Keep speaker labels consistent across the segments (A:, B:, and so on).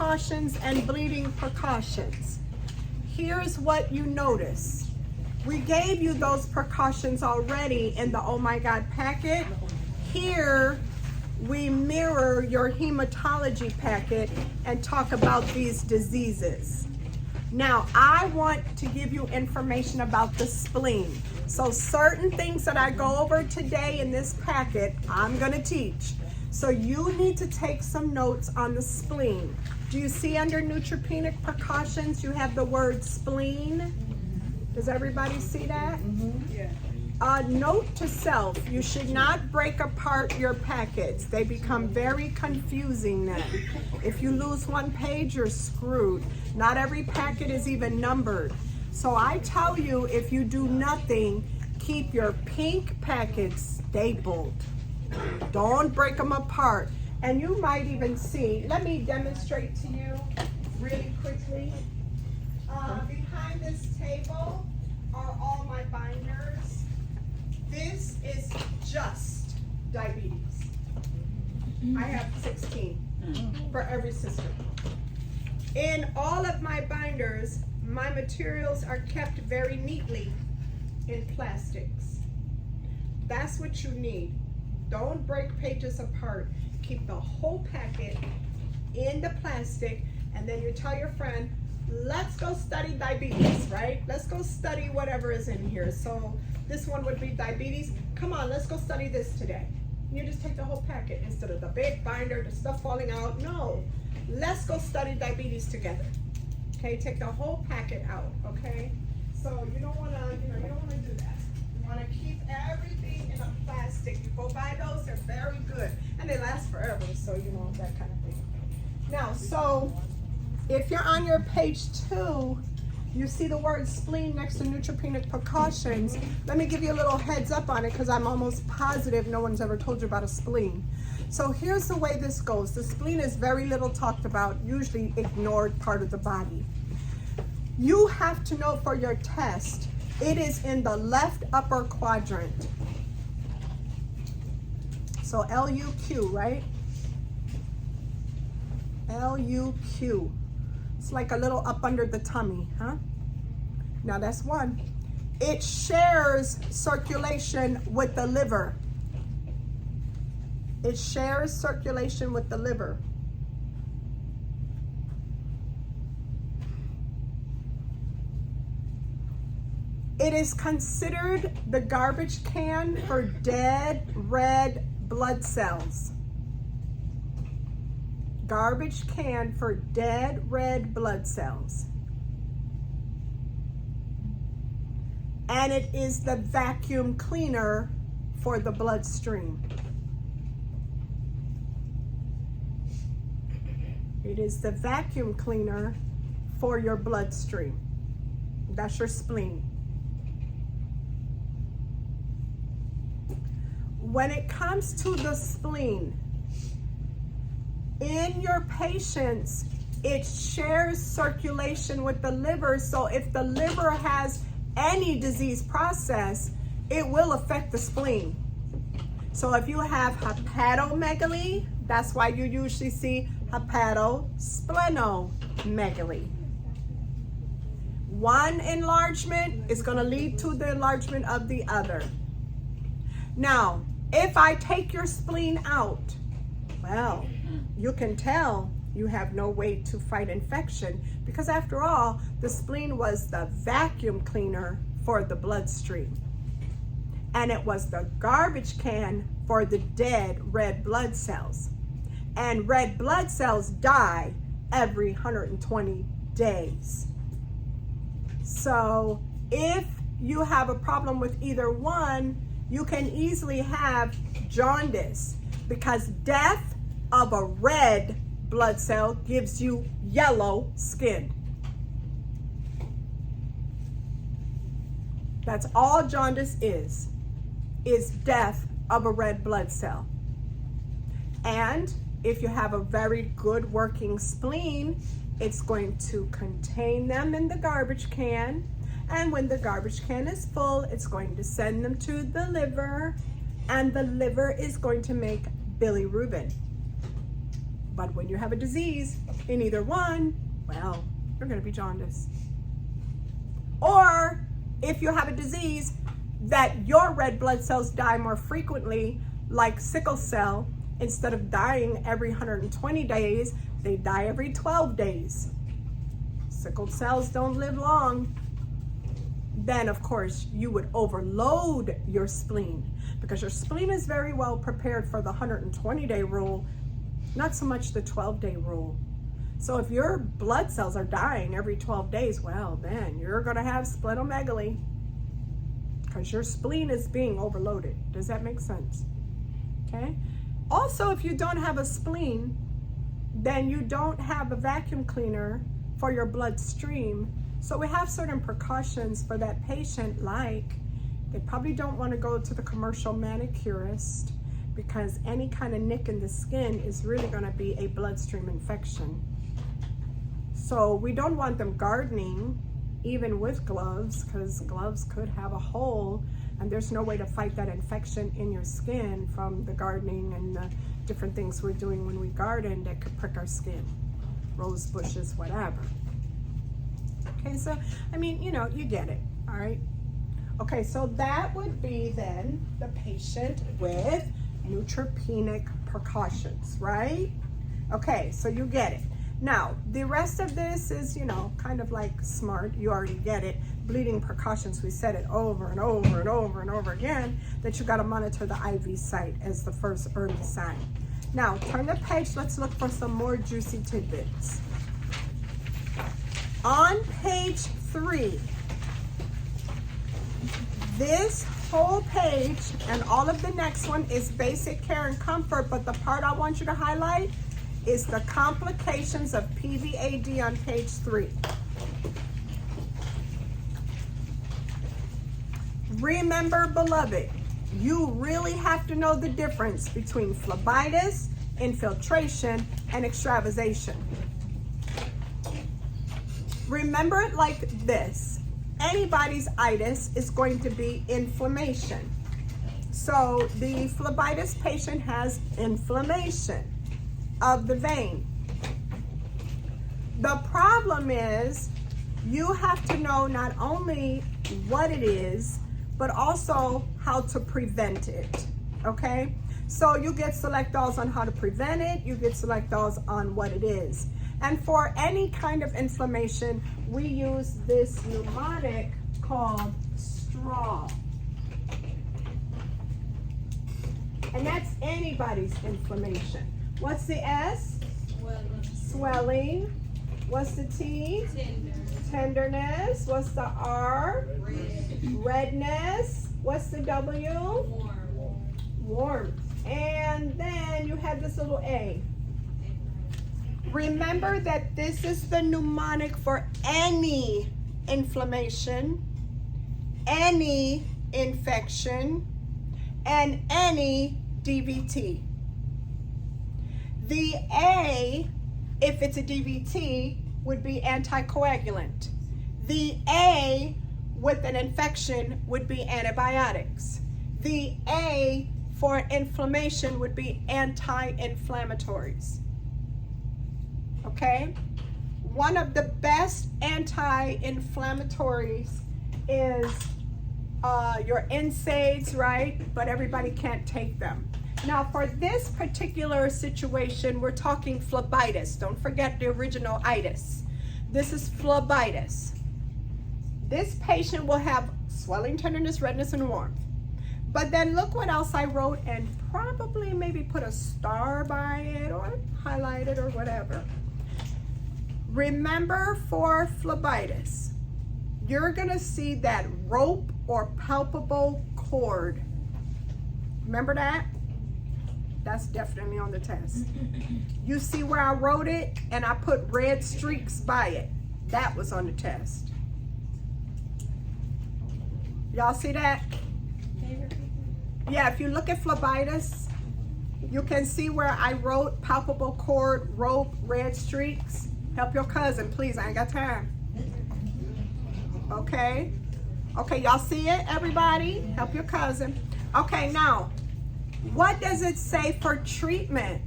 A: precautions and bleeding precautions. Here's what you notice. We gave you those precautions already in the Oh My God packet. Here, we mirror your hematology packet and talk about these diseases. Now, I want to give you information about the spleen. So certain things that I go over today in this packet, I'm gonna teach. So you need to take some notes on the spleen. Do you see under neutropenic precautions, you have the word spleen? Does everybody see that?
B: Yeah.
A: Note to self, you should not break apart your packets. They become very confusing then. If you lose one page, you're screwed. Not every packet is even numbered. So I tell you, if you do nothing, keep your pink packets stapled. Don't break them apart. And you might even see, let me demonstrate to you really quickly. Behind this table are all my binders. This is just diabetes. I have 16 for every sister. In all of my binders, my materials are kept very neatly in plastics. That's what you need. Don't break pages apart. Keep the whole packet in the plastic, and then you tell your friend, let's go study diabetes, right? Let's go study whatever is in here. So this one would be diabetes. Come on, let's go study this today. You just take the whole packet instead of the big binder, the stuff falling out. No, let's go study diabetes together. Okay, take the whole packet out, okay? So you don't wanna, you don't wanna do that. You wanna keep everything in a plastic. You go buy those, they're very good. And they last forever, so that kind of thing. Now, so if you're on your page 2, you see the word spleen next to neutropenic precautions. Let me give you a little heads up on it because I'm almost positive no one's ever told you about a spleen. So here's the way this goes. The spleen is very little talked about, usually ignored part of the body. You have to know for your test, it is in the left upper quadrant. So LUQ, right? LUQ. It's like a little up under the tummy, huh? Now that's one. It shares circulation with the liver. It shares circulation with the liver. It is considered the garbage can for dead red blood cells. Garbage can for dead red blood cells. And it is the vacuum cleaner for the bloodstream. It is the vacuum cleaner for your bloodstream. That's your spleen. When it comes to the spleen, in your patients, it shares circulation with the liver. So if the liver has any disease process, it will affect the spleen. So if you have hepatomegaly, that's why you usually see hepatosplenomegaly. One enlargement is going to lead to the enlargement of the other. Now, if I take your spleen out, well, you can tell you have no way to fight infection because after all, the spleen was the vacuum cleaner for the bloodstream. And it was the garbage can for the dead red blood cells. And red blood cells die every 120 days. So if you have a problem with either one, you can easily have jaundice because death of a red blood cell gives you yellow skin. That's all jaundice is death of a red blood cell. And if you have a very good working spleen, it's going to contain them in the garbage can. And when the garbage can is full, it's going to send them to the liver, and the liver is going to make bilirubin. But when you have a disease in either one, well, you're going to be jaundiced. Or if you have a disease that your red blood cells die more frequently, like sickle cell, instead of dying every 120 days, they die every 12 days. Sickle cells don't live long. Then, of course, you would overload your spleen, because your spleen is very well prepared for the 120-day rule, not so much the 12-day rule. So if your blood cells are dying every 12 days, well, then you're going to have splenomegaly, because your spleen is being overloaded. Does that make sense? Okay. Also, if you don't have a spleen, then you don't have a vacuum cleaner for your bloodstream. So we have certain precautions for that patient, like they probably don't want to go to the commercial manicurist, because any kind of nick in the skin is really going to be a bloodstream infection. So we don't want them gardening, even with gloves, because gloves could have a hole, and there's no way to fight that infection in your skin from the gardening and the different things we're doing when we garden that could prick our skin, rose bushes, whatever. Okay, so, I mean, you know, you get it, all right? Okay, so that would be then the patient with neutropenic precautions, right? Okay, so you get it. Now, the rest of this is, you know, kind of like smart. You already get it. Bleeding precautions, we said it over and over and over and over again, that you got to monitor the IV site as the first early sign. Now, turn the page. Let's look for some more juicy tidbits. On page 3, this whole page and all of the next one is basic care and comfort, but the part I want you to highlight is the complications of PVAD on page 3. Remember, beloved, you really have to know the difference between phlebitis, infiltration, and extravasation. Remember it like this. Anybody's itis is going to be inflammation. So the phlebitis patient has inflammation of the vein. The problem is you have to know not only what it is, but also how to prevent it, okay? So you get selectals on how to prevent it, you get selectals on what it is. And for any kind of inflammation, we use this mnemonic called STRAW. And that's anybody's inflammation. What's the S? Swelling. What's the T? Tenderness. What's the R? Redness. What's the W? Warm. And then you have this little A. Remember that this is the mnemonic for any inflammation, any infection, and any DVT. The A, if it's a DVT, would be anticoagulant. The A with an infection would be antibiotics. The A for inflammation would be anti-inflammatories. Okay? One of the best anti-inflammatories is your NSAIDs, right? But everybody can't take them. Now, for this particular situation, we're talking phlebitis. Don't forget the original itis. This is phlebitis. This patient will have swelling, tenderness, redness, and warmth. But then look what else I wrote, and probably maybe put a star by it or highlight it or whatever. Remember, for phlebitis, you're gonna see that rope or palpable cord. Remember that? That's definitely on the test. You see where I wrote it and I put red streaks by it? That was on the test. Y'all see that? Yeah, if you look at phlebitis, you can see where I wrote palpable cord, rope, red streaks. Help your cousin, please, I ain't got time. Okay, y'all see it, everybody? Help your cousin. Okay, now, what does it say for treatment?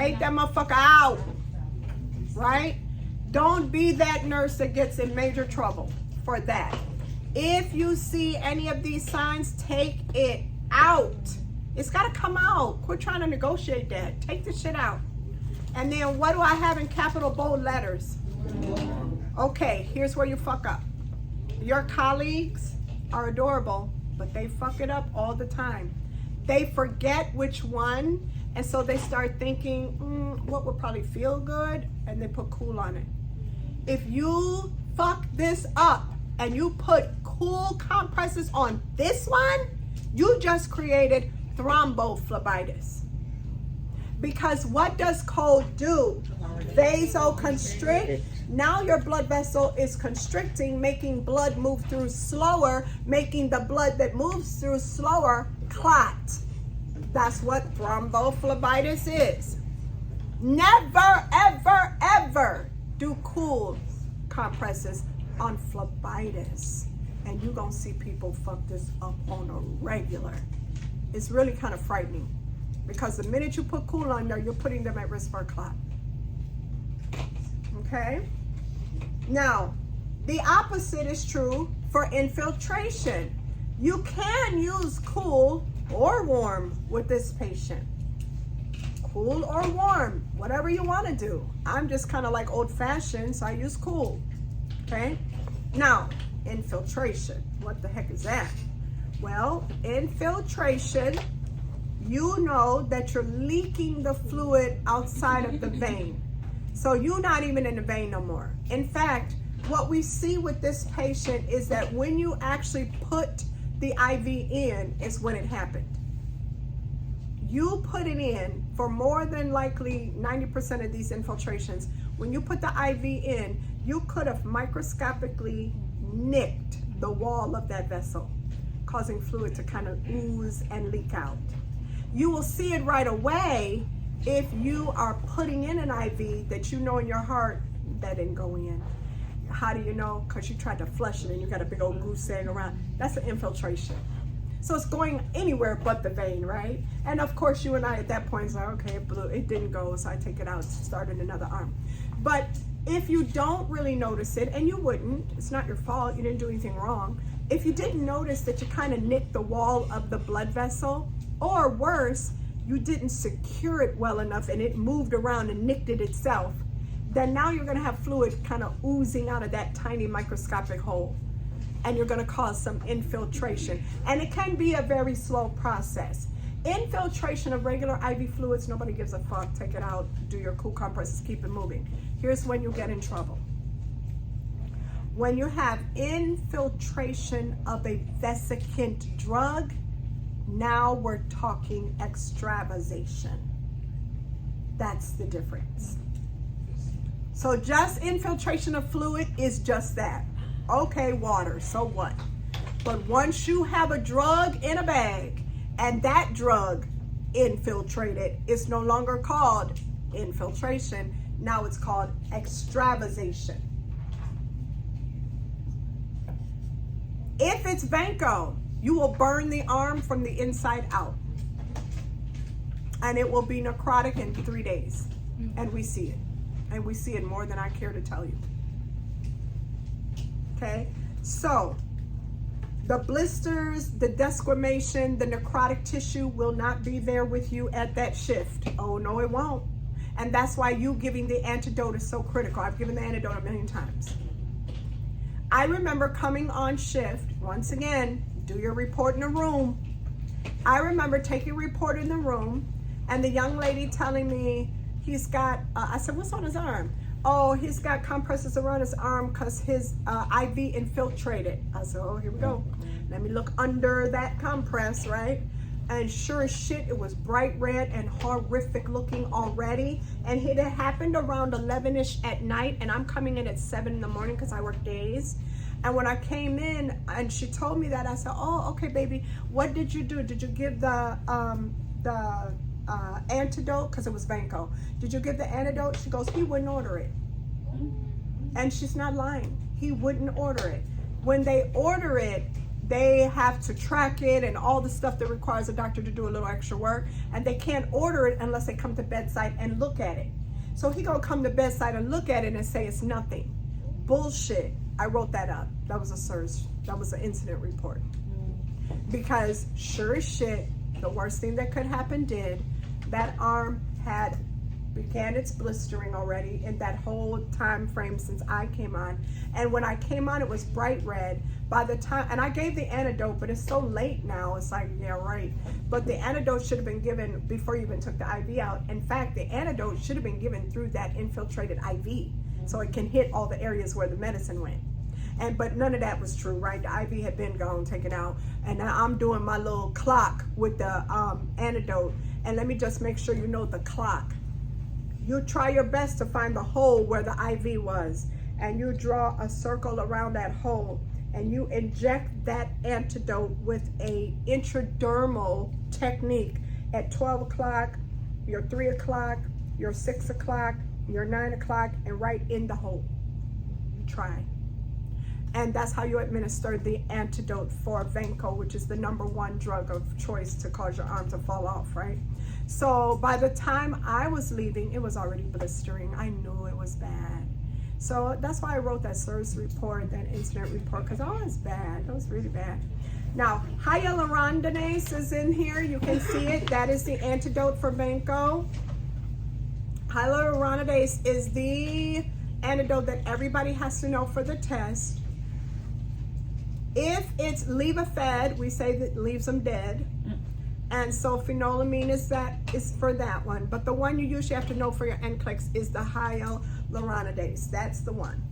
A: Take that motherfucker out, right? Don't be that nurse that gets in major trouble for that. If you see any of these signs, take it out. It's got to come out. Quit trying to negotiate that. Take the shit out. And then what do I have in capital bold letters? Okay, here's where you fuck up. Your colleagues are adorable, but they fuck it up all the time. They forget which one, and so they start thinking, what would probably feel good? And they put cool on it. If you fuck this up and you put cool compresses on this one, you just created thrombophlebitis. Because what does cold do? Vasoconstrict. Now your blood vessel is constricting, making blood move through slower, making the blood that moves through slower clot. That's what thrombophlebitis is. Never, ever, ever do cool compresses on phlebitis. And you're going to see people fuck this up on a regular. It's really kind of frightening. Because the minute you put cool on there, you're putting them at risk for a clot. Okay? Now, the opposite is true for infiltration. You can use cool or warm with this patient. Cool or warm, whatever you want to do. I'm just kind of like old-fashioned, so I use cool. Okay? Now, infiltration. What the heck is that? Well, infiltration, you know that you're leaking the fluid outside of the vein. So you're not even in the vein no more. In fact, what we see with this patient is that when you actually put the IV in is when it happened. You put it in for more than likely 90% of these infiltrations. When you put the IV in, you could have microscopically nicked the wall of that vessel, causing fluid to kind of ooze and leak out. You will see it right away if you are putting in an IV that you know in your heart that didn't go in. How do you know? Because you tried to flush it and you got a big old goose egg around. That's an infiltration. So it's going anywhere but the vein, right? And of course you and I at that point is like, okay, it didn't go, so I take it out, start in another arm. But if you don't really notice it, and you wouldn't, it's not your fault, you didn't do anything wrong. If you didn't notice that you kind of nicked the wall of the blood vessel, or worse, you didn't secure it well enough and it moved around and nicked it itself, then now you're gonna have fluid kind of oozing out of that tiny microscopic hole. And you're gonna cause some infiltration. And it can be a very slow process. Infiltration of regular IV fluids, nobody gives a fuck. Take it out, do your cool compresses, keep it moving. Here's when you get in trouble. When you have infiltration of a vesicant drug, now we're talking extravasation. That's the difference. So just infiltration of fluid is just that. Okay, water, so what? But once you have a drug in a bag and that drug infiltrated, it's no longer called infiltration. Now it's called extravasation. If it's Vanco, you will burn the arm from the inside out. And it will be necrotic in 3 days. And we see it. And we see it more than I care to tell you. Okay? So, the blisters, the desquamation, the necrotic tissue will not be there with you at that shift. Oh, no, it won't. And that's why you giving the antidote is so critical. I've given the antidote a million times. I remember coming on shift, once again, do your report in the room. I remember taking a report in the room and the young lady telling me he's got, I said, what's on his arm? Oh, he's got compresses around his arm because his IV infiltrated. I said, oh, here we go. Let me look under that compress, right? And sure as shit, it was bright red and horrific looking already. And it had happened around 11-ish at night, and I'm coming in at 7 in the morning because I work days. And when I came in and she told me that, I said, oh, okay, baby, what did you do? Did you give the antidote? Because it was Vanco. Did you give the antidote? She goes, he wouldn't order it. And she's not lying. He wouldn't order it. When they order it, they have to track it and all the stuff that requires a doctor to do a little extra work, and they can't order it unless they come to bedside and look at it. So he gonna come to bedside and look at it and say it's nothing. Bullshit. I wrote that up. That was a SIRS. That was an incident report. Because sure as shit, the worst thing that could happen did. That arm began its blistering already in that whole time frame since I came on. And when I came on, it was bright red. By the time, and I gave the antidote, but it's so late now, it's like, yeah, right. But the antidote should have been given before you even took the IV out. In fact, the antidote should have been given through that infiltrated IV, so it can hit all the areas where the medicine went. But none of that was true, right? The IV had been gone, taken out, and now I'm doing my little clock with the antidote. And let me just make sure you know the clock. You try your best to find the hole where the IV was, and you draw a circle around that hole, and you inject that antidote with a intradermal technique at 12 o'clock, your 3 o'clock, your 6 o'clock, your 9 o'clock, and right in the hole. You try. And that's how you administer the antidote for Vanco, which is the #1 drug of choice to cause your arm to fall off, right? So by the time I was leaving, it was already blistering. I knew it was bad. So that's why I wrote that SIRS report, that incident report, because oh, it's bad. It was really bad. Now, hyaluronidase is in here. You can see it. That is the antidote for Vanco. Hyaluronidase is the antidote that everybody has to know for the test. If it's levofed, we say that leaves them dead. And so phenolalamine is for that one. But the one you usually have to know for your Nclex is the hyaluronidase. That's the one.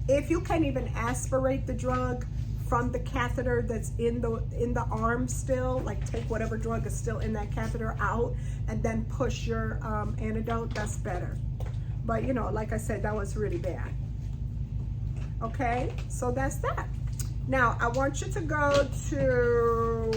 A: If you can't even aspirate the drug from the catheter that's in the arm still, like take whatever drug is still in that catheter out and then push your antidote, that's better. But you know, like I said, that was really bad. Okay, so that's that. Now, I want you to go to